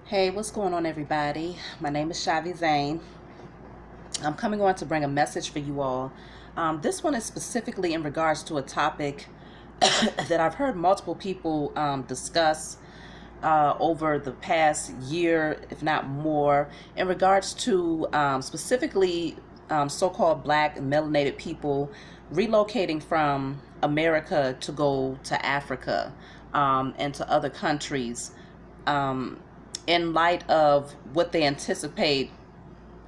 Hey, what's going on, everybody? My name is Shavi Zane. I'm coming on to bring a message for you all. This one is specifically in regards to a topic that I've heard multiple people discuss over the past year, if not more, in regards to specifically so-called black and melanated people relocating from America to go to Africa and to other countries um, in light of what they anticipate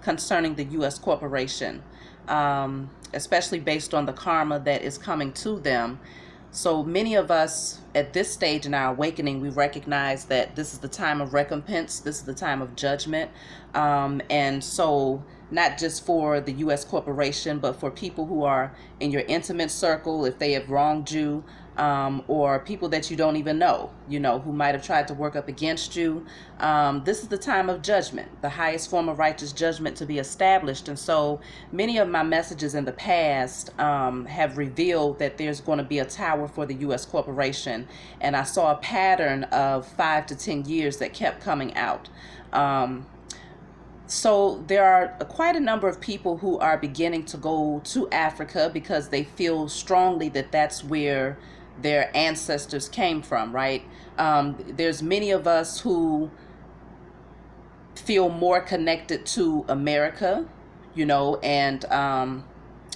concerning the U.S. corporation, especially based on the karma that is coming to them. So many of us at this stage in our awakening, we recognize that this is the time of recompense, this is the time of judgment. And so, not just for the U.S. corporation, but for people who are in your intimate circle, if they have wronged you, or people that you don't even know, who might have tried to work up against you. This is the time of judgment, the highest form of righteous judgment to be established. And so many of my messages in the past have revealed that there's going to be a tower for the U.S. corporation. And I saw a pattern of 5 to 10 years that kept coming out. So there are quite a number of people who are beginning to go to Africa because they feel strongly that that's where their ancestors came from, right? There's many of us who feel more connected to America, and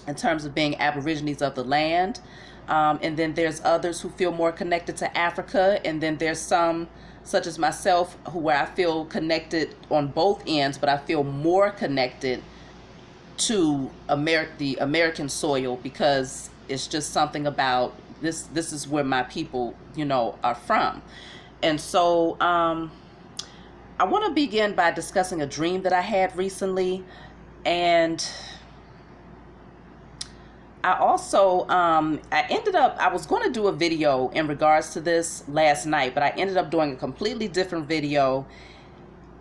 in terms of being Aborigines of the land. And then there's others who feel more connected to Africa. And then there's some, such as myself, where I feel connected on both ends, but I feel more connected to the American soil because it's just something about this. This is where my people, are from. And so I want to begin by discussing a dream that I had recently. And I also, I was going to do a video in regards to this last night, but I ended up doing a completely different video.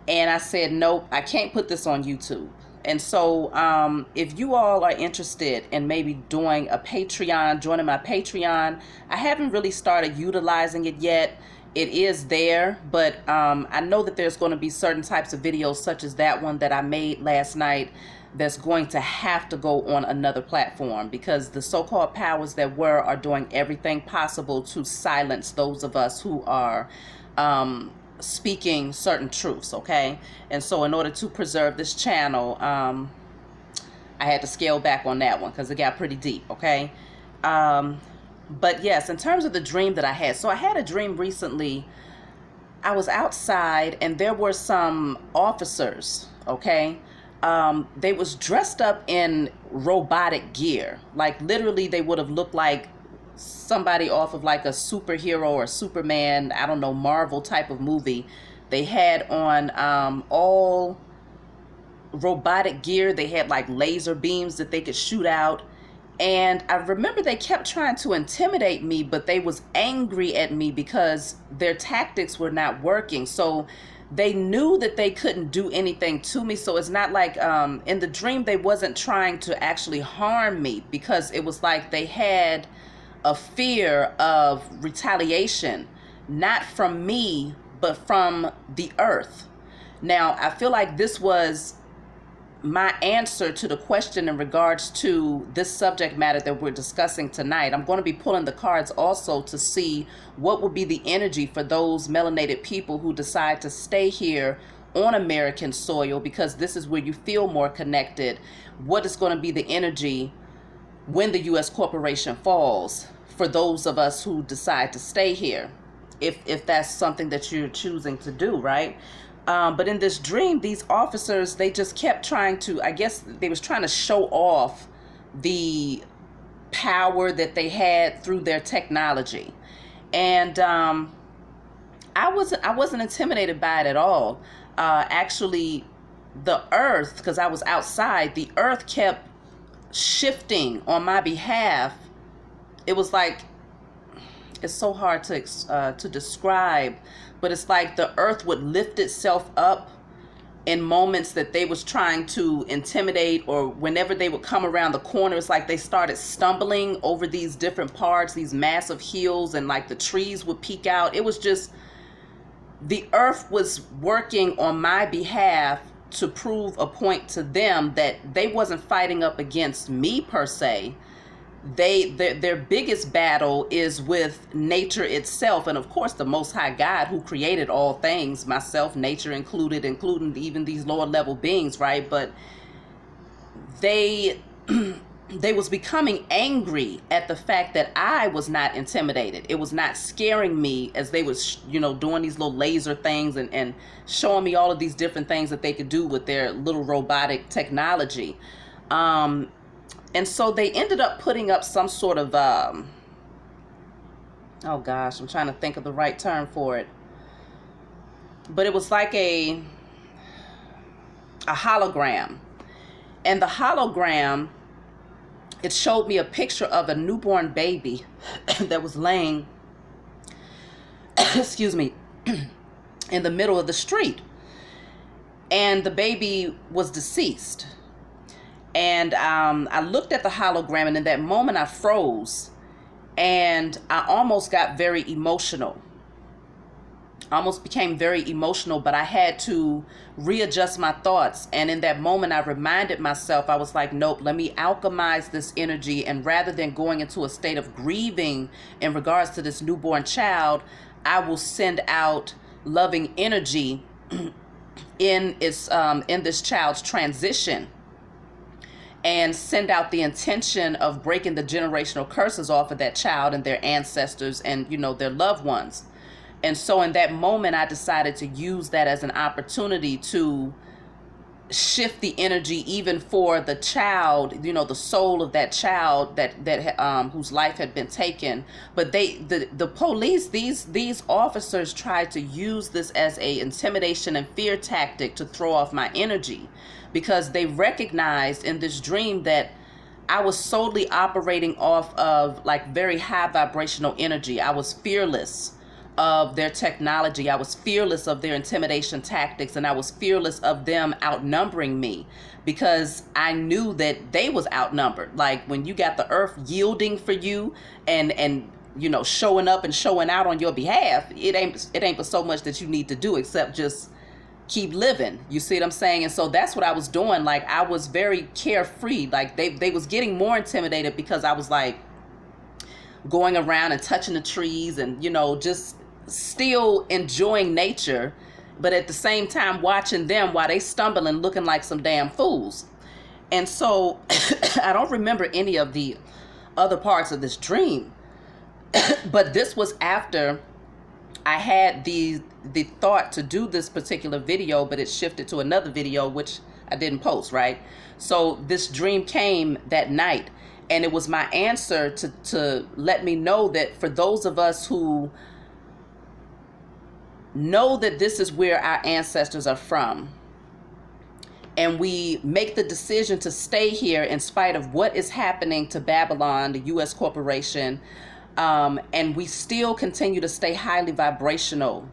And I said, nope, I can't put this on YouTube. And so if you all are interested in maybe doing a Patreon, joining my Patreon, I haven't really started utilizing it yet. It is there, but I know that there's going to be certain types of videos such as that one that I made last night that's going to have to go on another platform because the so-called powers that were are doing everything possible to silence those of us who are speaking certain truths, okay? And so in order to preserve this channel, I had to scale back on that one because it got pretty deep, okay? But yes, in terms of the dream that I had, so I had a dream recently. I was outside and there were some officers, okay? They was dressed up in robotic gear. Like literally they would have looked like somebody off of like a superhero or Superman, I don't know, Marvel type of movie. They had on all robotic gear. They had like laser beams that they could shoot out. And I remember they kept trying to intimidate me, but they was angry at me because their tactics were not working. So they knew that they couldn't do anything to me. So it's not like in the dream they wasn't trying to actually harm me because it was like they had a fear of retaliation, not from me, but from the earth. Now, I feel like this was my answer to the question in regards to this subject matter that we're discussing tonight. I'm going to be pulling the cards also to see what will be the energy for those melanated people who decide to stay here on American soil because this is where you feel more connected. What is going to be the energy when the U.S. corporation falls for those of us who decide to stay here, if that's something that you're choosing to do, right? But in this dream, these officers, they just kept trying to, I guess they was trying to show off the power that they had through their technology. And I wasn't intimidated by it at all. Actually, the earth, because I was outside, the earth kept shifting on my behalf. It was like, it's so hard to describe, but it's like the earth would lift itself up in moments that they was trying to intimidate, or whenever they would come around the corner, it's like they started stumbling over these different parts, these massive hills, and like the trees would peek out. It was just the earth was working on my behalf to prove a point to them that they wasn't fighting up against me per se. Their biggest battle is with nature itself, and of course the Most High God who created all things, myself, nature included, including even these lower level beings, right? But they they was becoming angry at the fact that I was not intimidated. It was not scaring me as they was, doing these little laser things and showing me all of these different things that they could do with their little robotic technology. And so they ended up putting up some sort of, oh gosh, I'm trying to think of the right term for it. But it was like a hologram. And the hologram, it showed me a picture of a newborn baby that was laying, excuse me, in the middle of the street. And the baby was deceased. And I looked at the hologram, and in that moment I froze, and I almost got very emotional. Almost became very emotional, but I had to readjust my thoughts. And in that moment, I reminded myself, I was like, nope, let me alchemize this energy. And rather than going into a state of grieving in regards to this newborn child, I will send out loving energy in this child's transition, and send out the intention of breaking the generational curses off of that child and their ancestors and, their loved ones. And so in that moment, I decided to use that as an opportunity to shift the energy even for the child, the soul of that child that whose life had been taken. But the police, these officers tried to use this as a intimidation and fear tactic to throw off my energy, because they recognized in this dream that I was solely operating off of like very high vibrational energy. I was fearless of their technology. I was fearless of their intimidation tactics, and I was fearless of them outnumbering me, because I knew that they was outnumbered. Like when you got the earth yielding for you and showing up and showing out on your behalf, it ain't but so much that you need to do except just keep living. You see what I'm saying? And so that's what I was doing. Like I was very carefree. Like they was getting more intimidated because I was like going around and touching the trees and just still enjoying nature, but at the same time watching them while they stumbling, looking like some damn fools. And so I don't remember any of the other parts of this dream, but this was after I had the thought to do this particular video, but it shifted to another video, which I didn't post, right? So this dream came that night, and it was my answer to let me know that for those of us who know that this is where our ancestors are from, and we make the decision to stay here in spite of what is happening to Babylon, the U.S. corporation, and we still continue to stay highly vibrational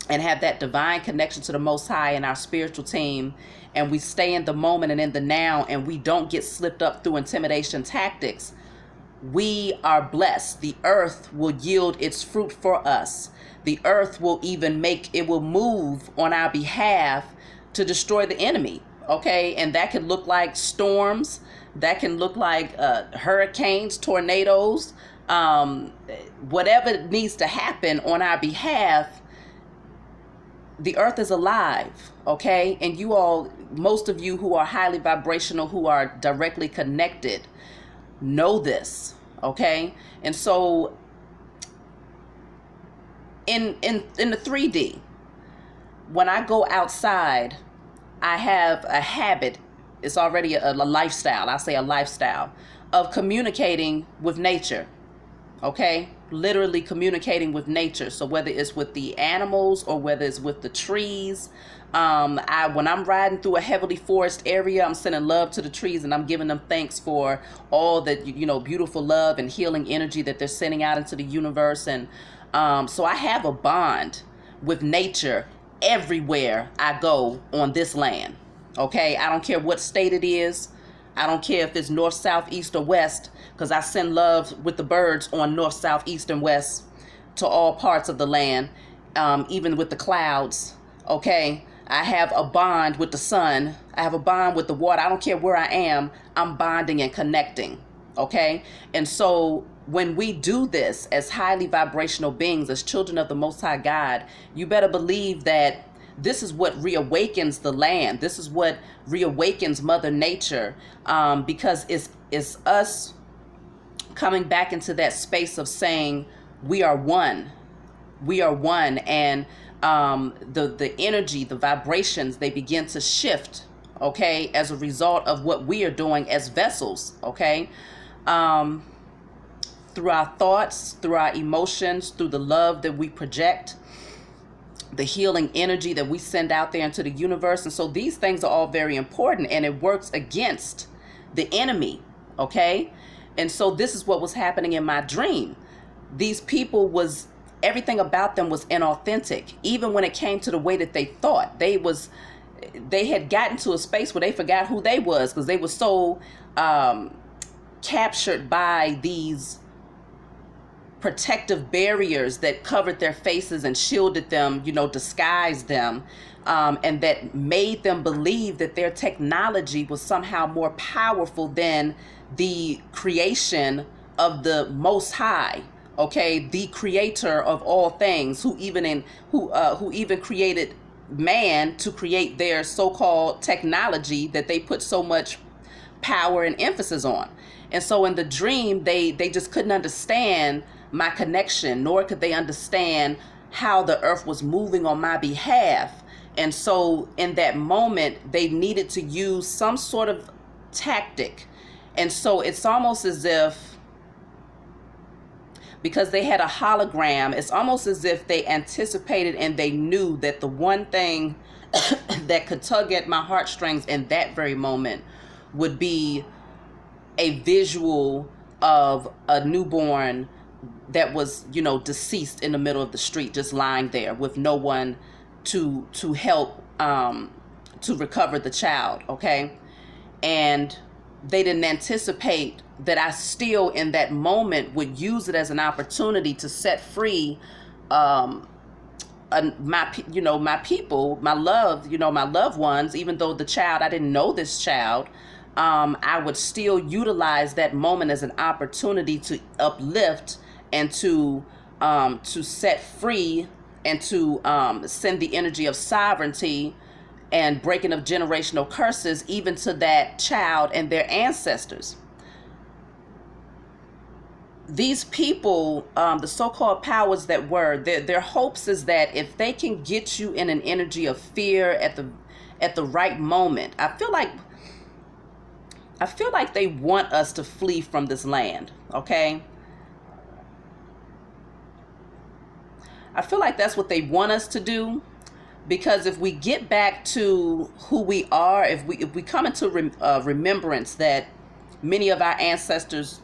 and have that divine connection to the Most High and our spiritual team, and we stay in the moment and in the now, and we don't get slipped up through intimidation tactics, we are blessed. The earth will yield its fruit for us. The earth will will move on our behalf to destroy the enemy. Okay. And that can look like storms. That can look like hurricanes, tornadoes, whatever needs to happen on our behalf. The earth is alive. Okay. And most of you who are highly vibrational, who are directly connected, know this. Okay. And so in the 3D, when I go outside, I have a habit. It's already a lifestyle. I say a lifestyle of communicating with nature. Okay. Literally communicating with nature. So whether it's with the animals or whether it's with the trees, when I'm riding through a heavily forest area, I'm sending love to the trees, and I'm giving them thanks for all the beautiful love and healing energy that they're sending out into the universe. And so I have a bond with nature everywhere I go on this land. Okay, I don't care what state it is. I don't care if it's north, south, east, or west, because I send love with the birds on north, south, east, and west to all parts of the land. even with the clouds, okay? I have a bond with the sun. I have a bond with the water. I don't care where I am. I'm bonding and connecting, okay? And so when we do this as highly vibrational beings, as children of the Most High God, you better believe that this is what reawakens the land. This is what reawakens Mother Nature, because it's us coming back into that space of saying we are one. We are one, and the energy, the vibrations, they begin to shift, okay, as a result of what we are doing as vessels, okay, through our thoughts, through our emotions, through the love that we project, the healing energy that we send out there into the universe. And so these things are all very important, and it works against the enemy, okay? And so this is what was happening in my dream. These people was, everything about them was inauthentic. Even when it came to the way that they thought, they had gotten to a space where they forgot who they was, because they were so captured by these protective barriers that covered their faces and shielded them, disguised them, and that made them believe that their technology was somehow more powerful than the creation of the Most High, okay, the creator of all things, who even created man to create their so-called technology that they put so much power and emphasis on. And so in the dream, they just couldn't understand my connection, nor could they understand how the earth was moving on my behalf. And so in that moment, they needed to use some sort of tactic. And so it's almost as if, because they had a hologram, it's almost as if they anticipated and they knew that the one thing that could tug at my heartstrings in that very moment would be a visual of a newborn that was, deceased in the middle of the street, just lying there with no one to help to recover the child, okay? And they didn't anticipate that I still in that moment would use it as an opportunity to set free my people, my loved ones. Even though the child, I didn't know this child, I would still utilize that moment as an opportunity to uplift and to set free and to send the energy of sovereignty and breaking of generational curses even to that child and their ancestors. These people, the so-called powers that were, their hopes is that if they can get you in an energy of fear at the right moment, I feel like they want us to flee from this land, okay? I feel like that's what they want us to do, because if we get back to who we are, if we come into remembrance that many of our ancestors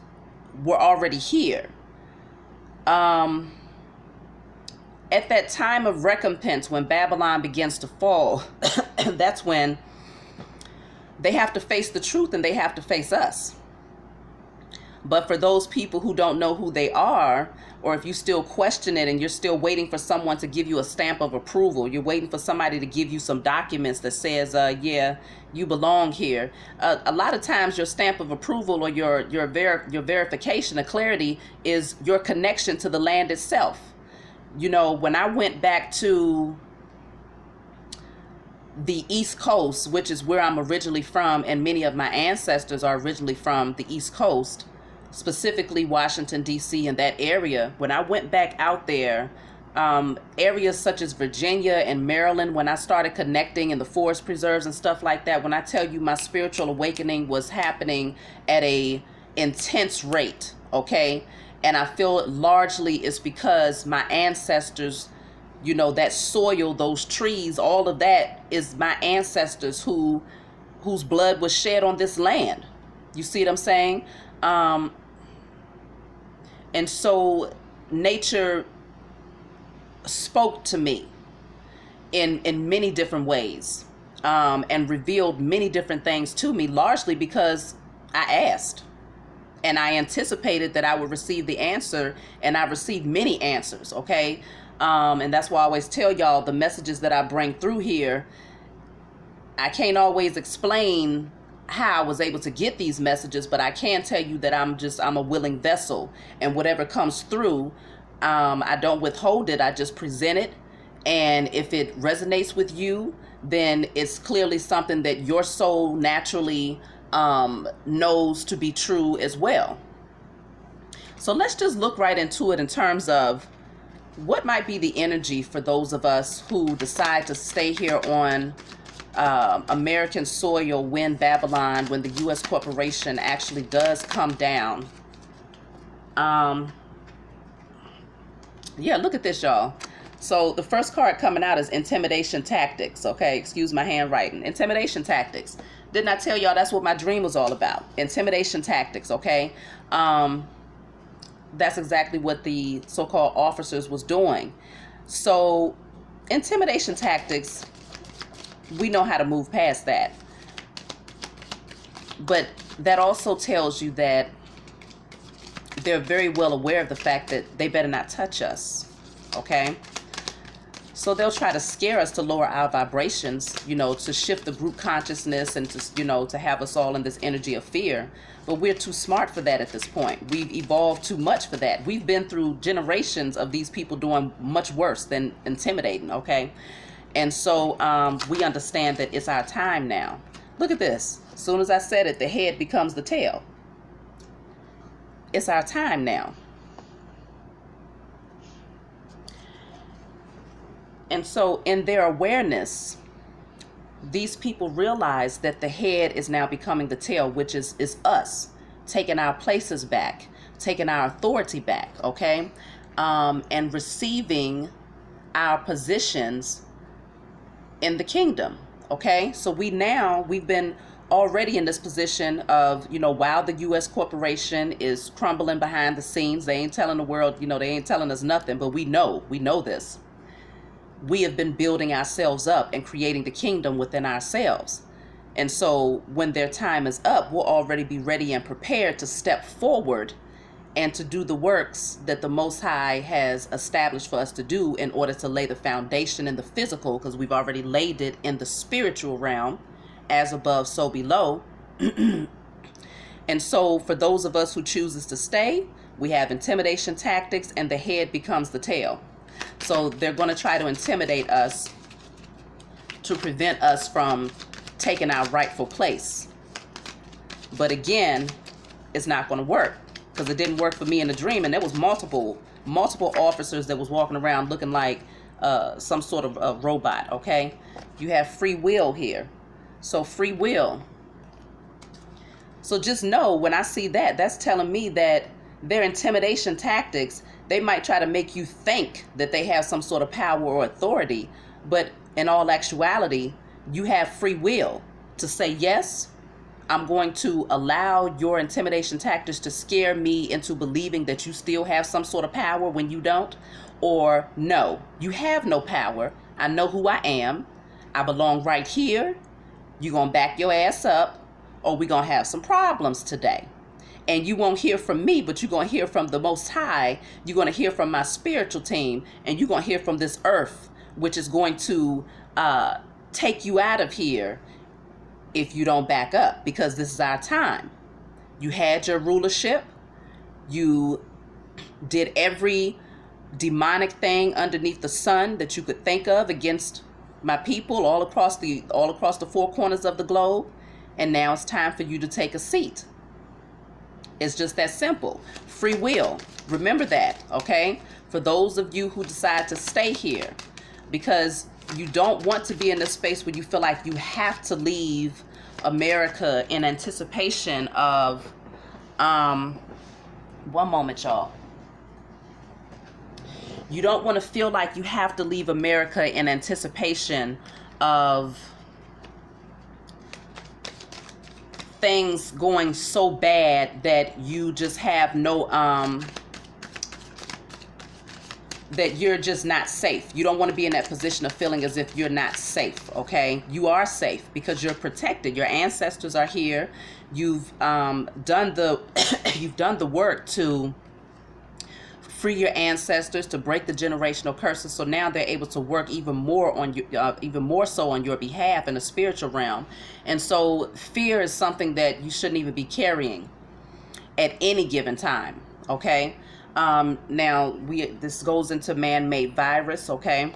were already here, at that time of recompense, when Babylon begins to fall, that's when they have to face the truth and they have to face us. But for those people who don't know who they are, or if you still question it and you're still waiting for someone to give you a stamp of approval, you're waiting for somebody to give you some documents that says, yeah, you belong here. A lot of times your stamp of approval or your verification of clarity is your connection to the land itself. When I went back to the East Coast, which is where I'm originally from, and many of my ancestors are originally from the East Coast, specifically Washington, D.C. and that area. When I went back out there, areas such as Virginia and Maryland, when I started connecting in the forest preserves and stuff like that, when I tell you my spiritual awakening was happening at a intense rate, okay? And I feel largely it's because my ancestors, that soil, those trees, all of that is my ancestors whose blood was shed on this land. You see what I'm saying? And so nature spoke to me in many different ways, and revealed many different things to me, largely because I asked and I anticipated that I would receive the answer, and I received many answers, okay? And that's why I always tell y'all the messages that I bring through here, I can't always explain how I was able to get these messages, but I can tell you that I'm a willing vessel, and whatever comes through, I don't withhold it. I just present it. And if it resonates with you, then it's clearly something that your soul naturally knows to be true as well. So let's just look right into it in terms of what might be the energy for those of us who decide to stay here on American soil when Babylon, when the U.S. corporation actually does come down. Yeah, look at this, y'all. So the first card coming out is intimidation tactics. Okay, excuse my handwriting. Intimidation tactics. Didn't I tell y'all that's what my dream was all about? Intimidation tactics, okay? That's exactly what the so-called officers was doing. So intimidation tactics, we know how to move past that. But that also tells you that they're very well aware of the fact that they better not touch us, okay? So they'll try to scare us to lower our vibrations, you know, to shift the group consciousness and to, you know, to have us all in this energy of fear. But we're too smart for that at this point. We've evolved too much for that. We've been through generations of these people doing much worse than intimidating, okay? And so we understand that it's our time now. Look at this. As soon as I said it, the head becomes the tail. It's our time now. And so in their awareness, these people realize that the head is now becoming the tail, which is us, taking our places back, taking our authority back, okay? And receiving our positions in the kingdom, okay? So we've been already in this position of, you know, while the U.S. corporation is crumbling behind the scenes, they ain't telling the world, you know, they ain't telling us nothing, but we know this. We have been building ourselves up and creating the kingdom within ourselves. And so when their time is up, we'll already be ready and prepared to step forward and to do the works that the Most High has established for us to do in order to lay the foundation in the physical, because we've already laid it in the spiritual realm, as above, so below. And so for those of us who chooses to stay, we have intimidation tactics, and the head becomes the tail. So they're going to try to intimidate us to prevent us from taking our rightful place. But again, it's not going to work, because it didn't work for me in the dream. And there was multiple officers that was walking around looking like some sort of a robot, okay? You have free will here. So free will. So just know, when I see that, that's telling me that their intimidation tactics, they might try to make you think that they have some sort of power or authority, but in all actuality, you have free will to say, yes, I'm going to allow your intimidation tactics to scare me into believing that you still have some sort of power when you don't, or no, you have no power. I know who I am. I belong right here. You're going to back your ass up, or we're going to have some problems today. And you won't hear from me, but you're going to hear from the Most High. You're going to hear from my spiritual team, and you're going to hear from this earth, which is going to take you out of here if you don't back up, because this is our time. You had your rulership. You did every demonic thing underneath the sun that you could think of against my people all across the four corners of the globe. And now it's time for you to take a seat. It's just that simple. Free will. Remember that, okay? For those of you who decide to stay here, because you don't want to be in a space where you feel like you have to leave America in anticipation of, one moment, y'all. You don't want to feel like you have to leave America in anticipation of things going so bad that you just have no, that you're just not safe. You don't want to be in that position of feeling as if you're not safe, okay? You are safe because you're protected. Your ancestors are here. You've done the you've done the work to free your ancestors, to break the generational curses. So now they're able to work even more on you, even more so on your behalf in the spiritual realm. And so fear is something that you shouldn't even be carrying at any given time. Okay. Now this goes into man-made virus. Okay.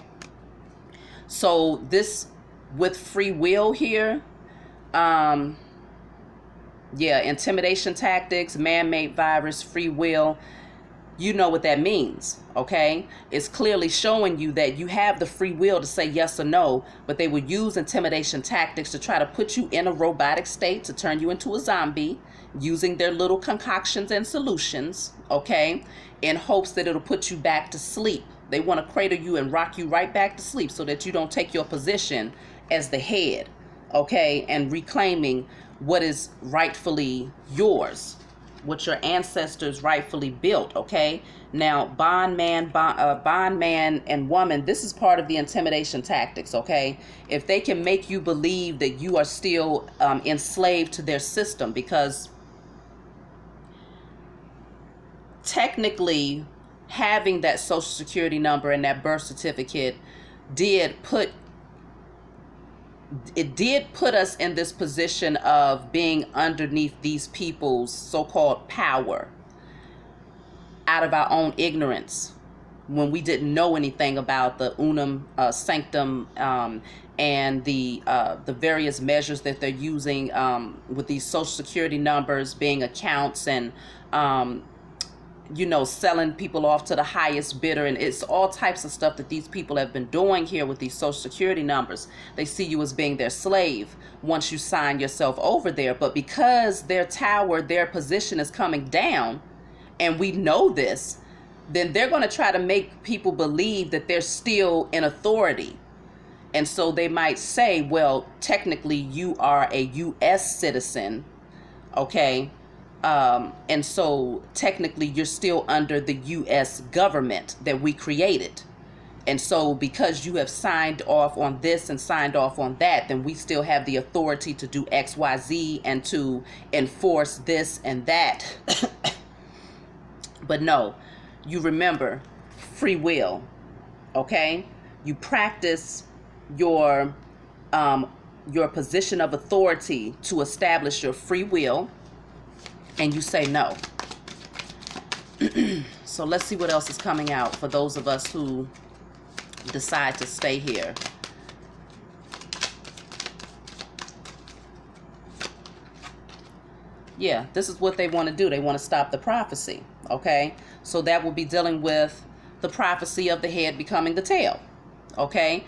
So this with free will here, yeah, intimidation tactics, man-made virus, free will. You know what that means, okay? It's clearly showing you that you have the free will to say yes or no, but they will use intimidation tactics to try to put you in a robotic state, to turn you into a zombie, using their little concoctions and solutions, okay, in hopes that it'll put you back to sleep. They want to cradle you and rock you right back to sleep so that you don't take your position as the head, okay, and reclaiming what is rightfully yours, what your ancestors rightfully built. Okay, now bondman and woman, this is part of the intimidation tactics. Okay, if they can make you believe that you are still enslaved to their system, because technically having that social security number and that birth certificate did put us in this position of being underneath these people's so-called power out of our own ignorance, when we didn't know anything about the unum sanctum and the various measures that they're using with these social security numbers being accounts, and you know, selling people off to the highest bidder. And it's all types of stuff that these people have been doing here with these social security numbers. They see you as being their slave once you sign yourself over there. But because their tower, their position is coming down, and we know this, then they're going to try to make people believe that they're still in authority. And so they might say, well, technically you are a U.S. citizen, okay? And so technically you're still under the U.S. government that we created. And so because you have signed off on this and signed off on that, then we still have the authority to do X, Y, Z and to enforce this and that. But no, you remember free will, okay? You practice your position of authority to establish your free will, and you say no. So let's see what else is coming out for those of us who decide to stay here. Yeah, this is what they want to do. They want to stop the prophecy, okay? So that will be dealing with the prophecy of the head becoming the tail, okay?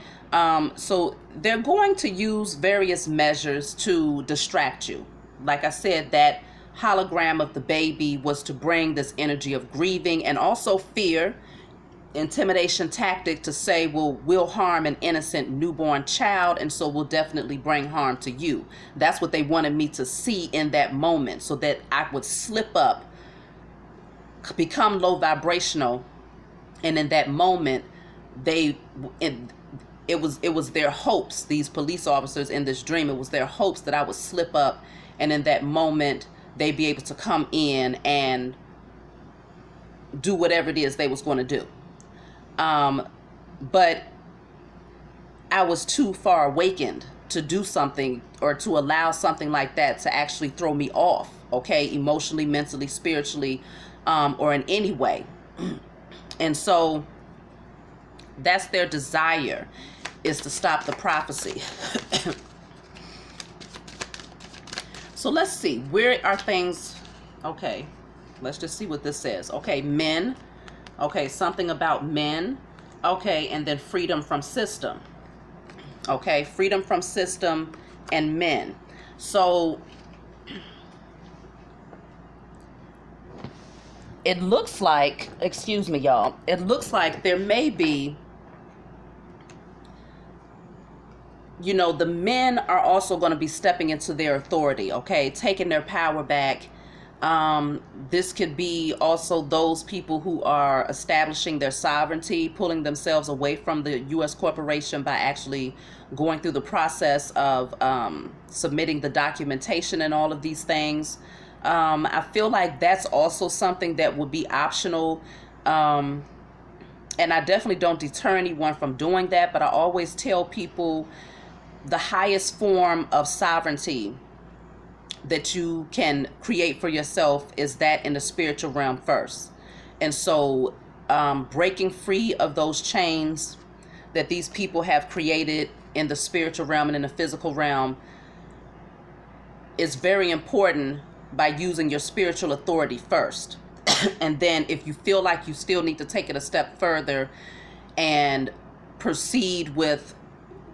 So they're going to use various measures to distract you. Like I said, that hologram of the baby was to bring this energy of grieving and also fear, intimidation tactic to say, well, we'll harm an innocent newborn child, and so we'll definitely bring harm to you. That's what they wanted me to see in that moment, so that I would slip up, become low vibrational, and in that moment it was their hopes, these police officers in this dream, it was their hopes that I would slip up, and in that moment they'd be able to come in and do whatever it is they was going to do. But I was too far awakened to do something, or to allow something like that to actually throw me off, okay, emotionally, mentally, spiritually, or in any way. And so that's their desire, is to stop the prophecy. So let's see, where are things? Okay, let's just see what this says. Okay, men. Okay, something about men. Okay, and then freedom from system. Okay, freedom from system and men. So it looks like, excuse me, y'all, it looks like there may be, you know, the men are also going to be stepping into their authority, okay, taking their power back. This could be also those people who are establishing their sovereignty, pulling themselves away from the U.S. corporation by actually going through the process of submitting the documentation and all of these things. I feel like that's also something that would be optional And I definitely don't deter anyone from doing that, but I always tell people the highest form of sovereignty that you can create for yourself is that in the spiritual realm first. And so breaking free of those chains that these people have created in the spiritual realm and in the physical realm is very important by using your spiritual authority first. And then if you feel like you still need to take it a step further and proceed with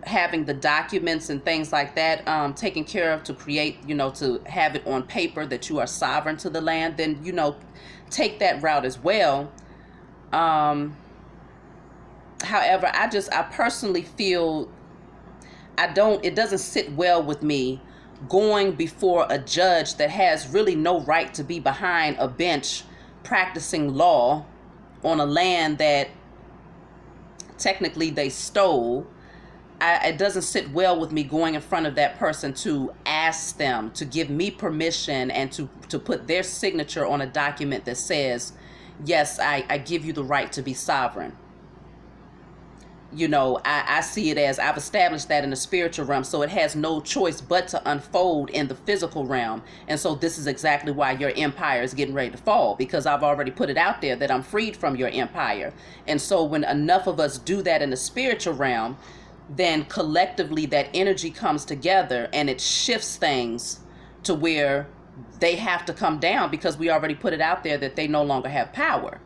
having the documents and things like that taken care of to create, to have it on paper that you are sovereign to the land, then, take that route as well. However, I personally feel it doesn't sit well with me going before a judge that has really no right to be behind a bench practicing law on a land that technically they stole. It doesn't sit well with me going in front of that person to ask them to give me permission and to put their signature on a document that says, yes, I give you the right to be sovereign. I see it as I've established that in the spiritual realm, so it has no choice but to unfold in the physical realm. And so this is exactly why your empire is getting ready to fall, because I've already put it out there that I'm freed from your empire. And so when enough of us do that in the spiritual realm, then collectively that energy comes together and it shifts things to where they have to come down, because we already put it out there that they no longer have power,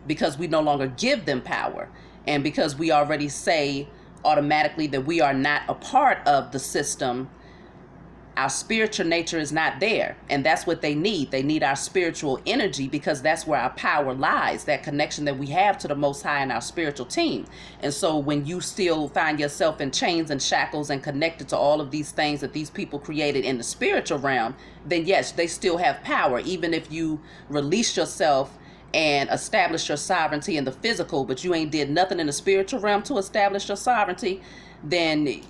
because we no longer give them power. And because we already say automatically that we are not a part of the system, our spiritual nature is not there. And that's what they need. They need our spiritual energy, because that's where our power lies, that connection that we have to the Most High and our spiritual team. And so when you still find yourself in chains and shackles and connected to all of these things that these people created in the spiritual realm, then yes, they still have power, even if you release yourself and establish your sovereignty in the physical, but you ain't did nothing in the spiritual realm to establish your sovereignty, then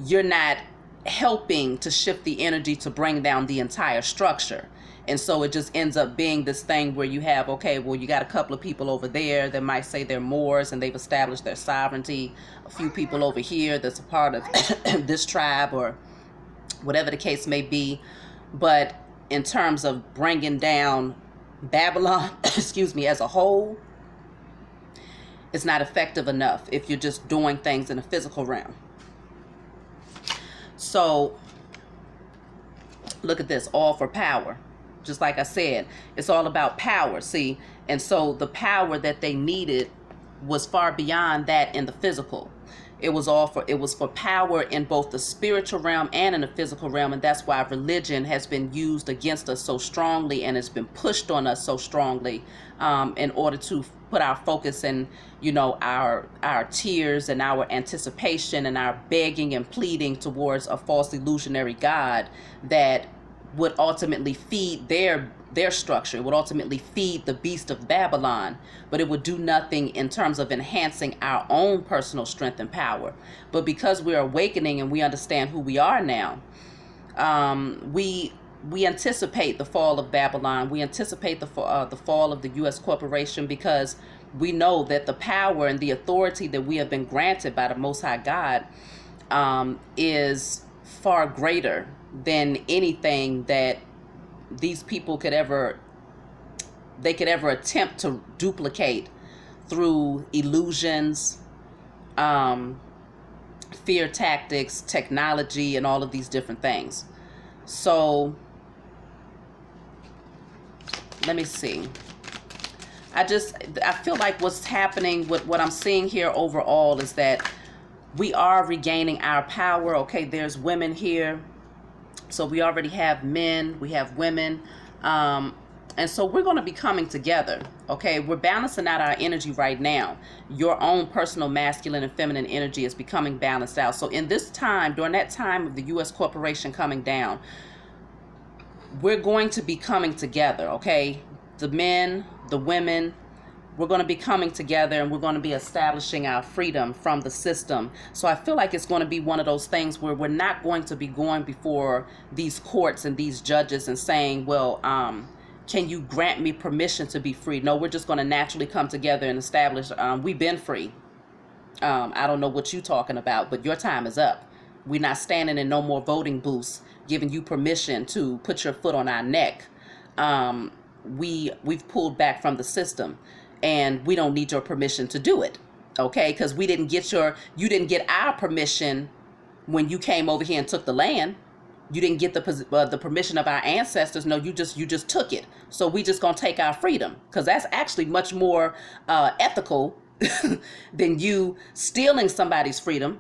you're not helping to shift the energy to bring down the entire structure. And so it just ends up being this thing where you have, okay, well, you got a couple of people over there that might say they're Moors and they've established their sovereignty, a few people over here that's a part of this tribe or whatever the case may be. But in terms of bringing down Babylon, as a whole, it's not effective enough if you're just doing things in a physical realm. So look at this, all for power. Just like I said, it's all about power, see? And so the power that they needed was far beyond that in the physical. It was for power in both the spiritual realm and in the physical realm. And that's why religion has been used against us so strongly, and it's been pushed on us so strongly in order to put our focus and, our tears and our anticipation and our begging and pleading towards a false illusionary God that would ultimately feed their structure. It would ultimately feed the beast of Babylon, but it would do nothing in terms of enhancing our own personal strength and power. But because we're awakening and we understand who we are now, we anticipate the fall of Babylon. We anticipate the fall of the U.S. corporation, because we know that the power and the authority that we have been granted by the Most High God is far greater than anything that these people could ever attempt to duplicate through illusions, fear tactics, technology, and all of these different things. So let me see. I feel like what's happening with what I'm seeing here overall is that we are regaining our power. Okay, there's women here. So we already have men, we have women, and so we're going to be coming together, okay? We're balancing out our energy right now. Your own personal masculine and feminine energy is becoming balanced out. So in this time, during that time of the U.S. corporation coming down, we're going to be coming together, okay? The men, the women, we're going to be coming together, and we're going to be establishing our freedom from the system. So I feel like it's going to be one of those things where we're not going to be going before these courts and these judges and saying, well, can you grant me permission to be free? No, we're just going to naturally come together and establish, we've been free. I don't know what you're talking about, but your time is up. We're not standing in no more voting booths giving you permission to put your foot on our neck. We've pulled back from the system, and we don't need your permission to do it. Okay, because you didn't get our permission when you came over here and took the land. You didn't get the permission of our ancestors. No, you just took it. So we just gonna take our freedom, because that's actually much more ethical than you stealing somebody's freedom.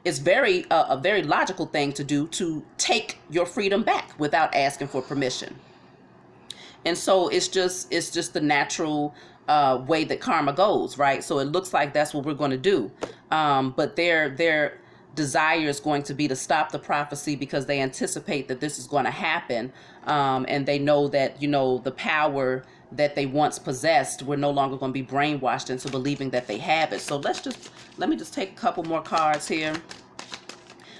It's a very logical thing to do, to take your freedom back without asking for permission. And so it's just the natural way that karma goes, right? So it looks like that's what we're going to do. But their desire is going to be to stop the prophecy, because they anticipate that this is going to happen. And they know that, the power that they once possessed, we're no longer going to be brainwashed into believing that they have it. So let me just take a couple more cards here.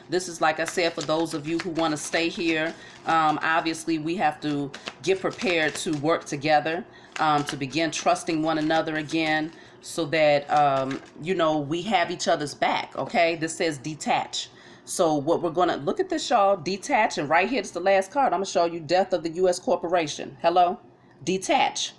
This is, like I said, for those of you who want to stay here. Obviously, we have to get prepared to work together, to begin trusting one another again, so that, we have each other's back, okay? This says detach. So what we're going to, look at this, y'all, detach, and right here is the last card. I'm going to show you death of the U.S. corporation. Hello? Detach.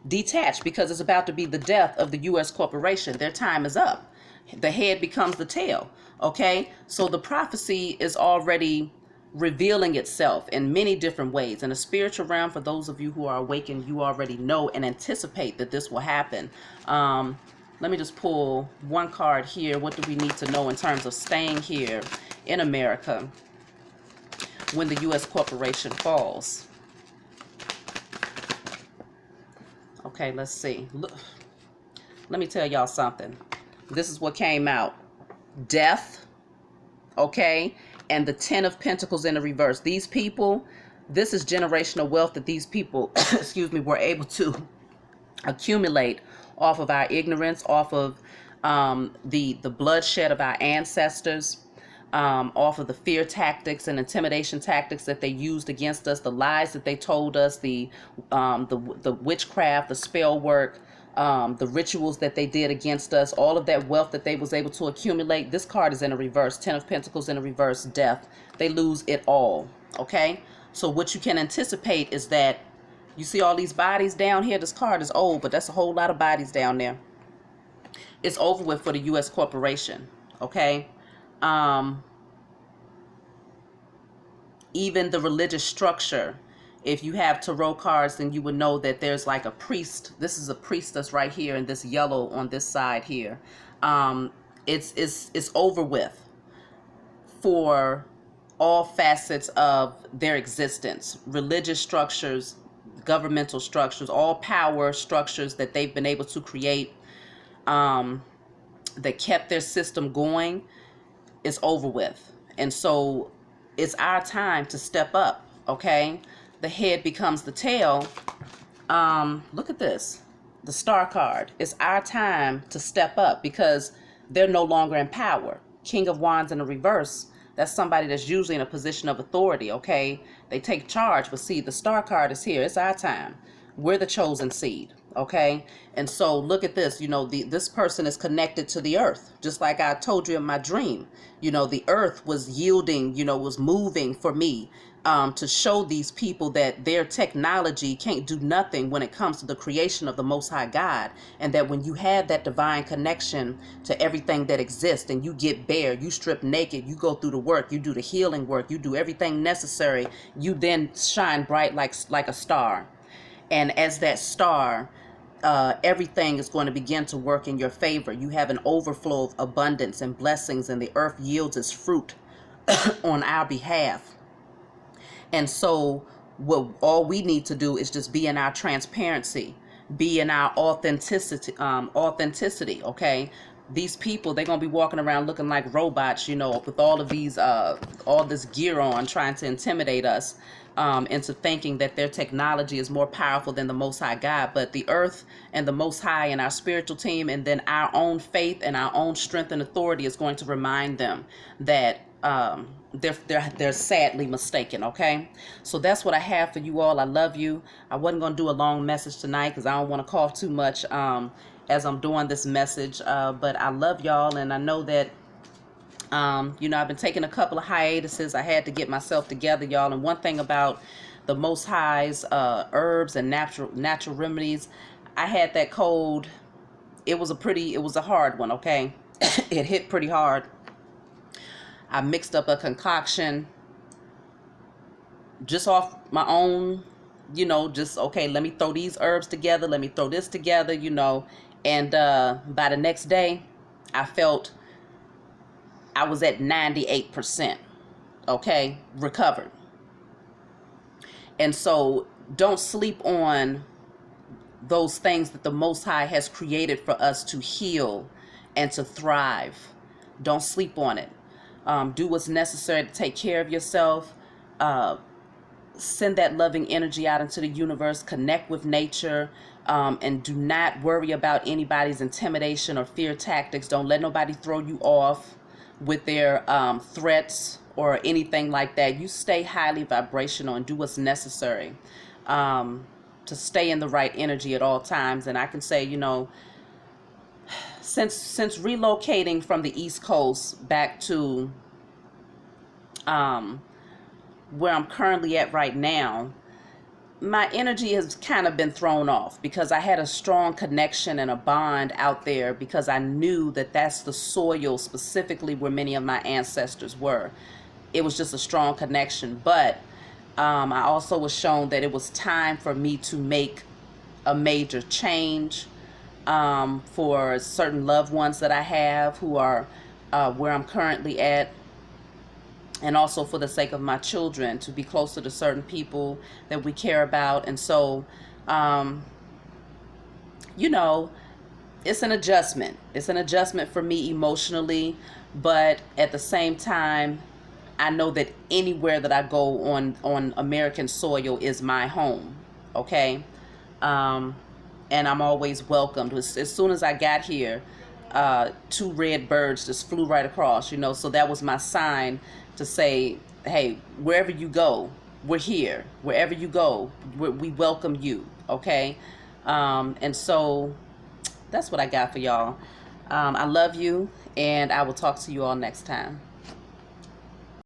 Detach, because it's about to be the death of the U.S. corporation. Their time is up. The head becomes the tail, okay? So the prophecy is already revealing itself in many different ways. In the spiritual realm, for those of you who are awakened, you already know and anticipate that this will happen. Let me just pull one card here. What do we need to know in terms of staying here in America when the U.S. corporation falls? Okay, let's see. Look, let me tell y'all something. This is what came out. Death, okay, and the 10 of Pentacles in the reverse. These people, this is generational wealth that these people, excuse me, were able to accumulate off of our ignorance, off of the bloodshed of our ancestors, off of the fear tactics and intimidation tactics that they used against us, the lies that they told us, the witchcraft, the spell work, the rituals that they did against us, all of that wealth that they was able to accumulate. This card is in a reverse, 10 of Pentacles in a reverse, death. They lose it all, okay? So what you can anticipate is that you see all these bodies down here. This card is old, but that's a whole lot of bodies down there. It's over with for the U.S. corporation, okay? Even the religious structure, if you have tarot cards, then you would know that there's like a priest. This is a priestess right here, and this yellow on this side here. It's over with for all facets of their existence. Religious structures, governmental structures, all power structures that they've been able to create, that kept their system going, is over with. And so it's our time to step up, okay? The head becomes the tail. Look at this, the star card. It's our time to step up, because they're no longer in power. King of Wands in the reverse, that's somebody that's usually in a position of authority, okay? They take charge, but see, the star card is here. It's our time. We're the chosen seed, okay? And so look at this, this person is connected to the earth. Just like I told you in my dream, the earth was yielding, was moving for me, to show these people that their technology can't do nothing when it comes to the creation of the Most High God. And that when you have that divine connection to everything that exists, and you get bare, you strip naked, you go through the work, you do the healing work, you do everything necessary, you then shine bright like a star. And as that star, everything is going to begin to work in your favor. You have an overflow of abundance and blessings, and the earth yields its fruit on our behalf. And so all we need to do is just be in our transparency, be in our authenticity, okay? These people, they're going to be walking around looking like robots, with all of these, all this gear on, trying to intimidate us into thinking that their technology is more powerful than the Most High God. But the earth and the Most High and our spiritual team, and then our own faith and our own strength and authority, is going to remind them that they're sadly mistaken. Okay, so that's what I have for you all. I love you. I wasn't gonna do a long message tonight because I don't want to cough too much as I'm doing this message, but I love y'all, and I know that you know, I've been taking a couple of hiatuses. I had to get myself together, y'all. And one thing about the Most High's herbs and natural remedies, I had that cold. It was a hard one. Okay, it hit pretty hard. I mixed up a concoction just off my own, you know, just, okay, let me throw these herbs together, let me throw this together, you know. And by the next day, I felt I was at 98%, okay, recovered. And so don't sleep on those things that the Most High has created for us to heal and to thrive. Don't sleep on it. Do what's necessary to take care of yourself. Send that loving energy out into the universe. Connect with nature. And do not worry about anybody's intimidation or fear tactics. Don't let nobody throw you off with their threats or anything like that. You stay highly vibrational and do what's necessary to stay in the right energy at all times. And I can say, you know, since relocating from the East Coast back to where I'm currently at right now, my energy has kind of been thrown off because I had a strong connection and a bond out there because I knew that that's the soil specifically where many of my ancestors were. It was just a strong connection. But I also was shown that it was time for me to make a major change for certain loved ones that I have who are where I'm currently at. And also for the sake of my children, to be closer to certain people that we care about. And so, you know, it's an adjustment. It's an adjustment for me emotionally. But at the same time, I know that anywhere that I go on American soil is my home. Okay? And I'm always welcomed. As soon as I got here, two red birds just flew right across, you know. So that was my sign to say, hey, wherever you go, we're here. Wherever you go, we welcome you. Okay? And so that's what I got for y'all. I love you, and I will talk to you all next time.